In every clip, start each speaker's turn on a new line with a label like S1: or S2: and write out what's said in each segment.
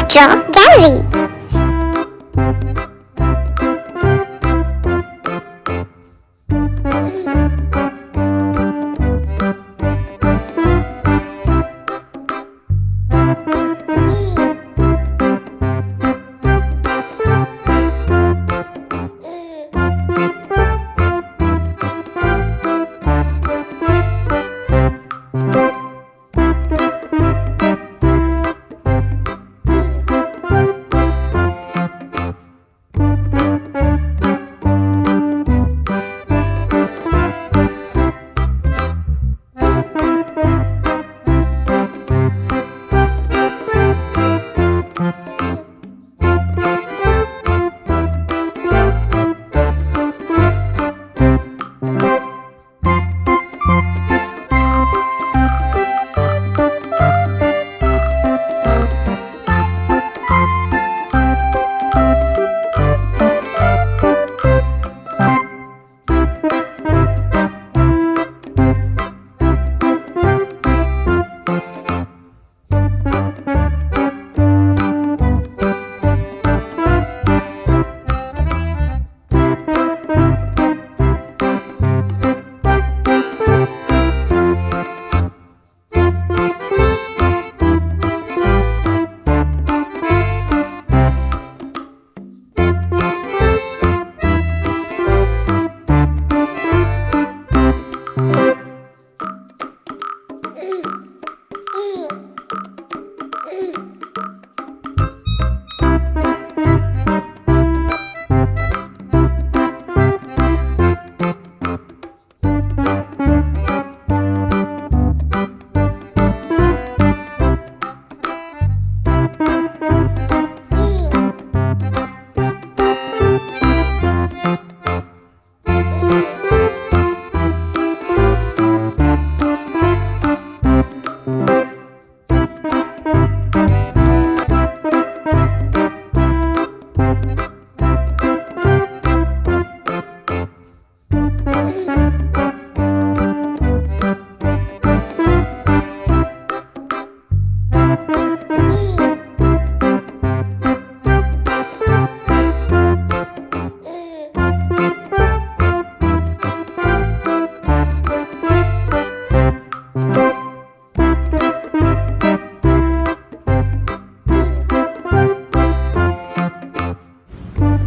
S1: Draw Gallery.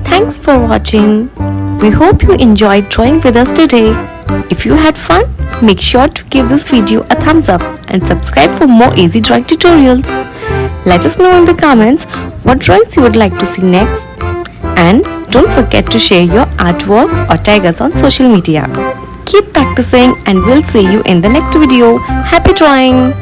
S2: Thanks for watching. We hope you enjoyed drawing with us today. If you had fun, make sure to give this video a thumbs up and subscribe for more easy drawing tutorials. Let us know in the comments what drawings you would like to see next. And don't forget to share your artwork or tag us on social media. Keep practicing and we'll see you in the next video. Happy drawing!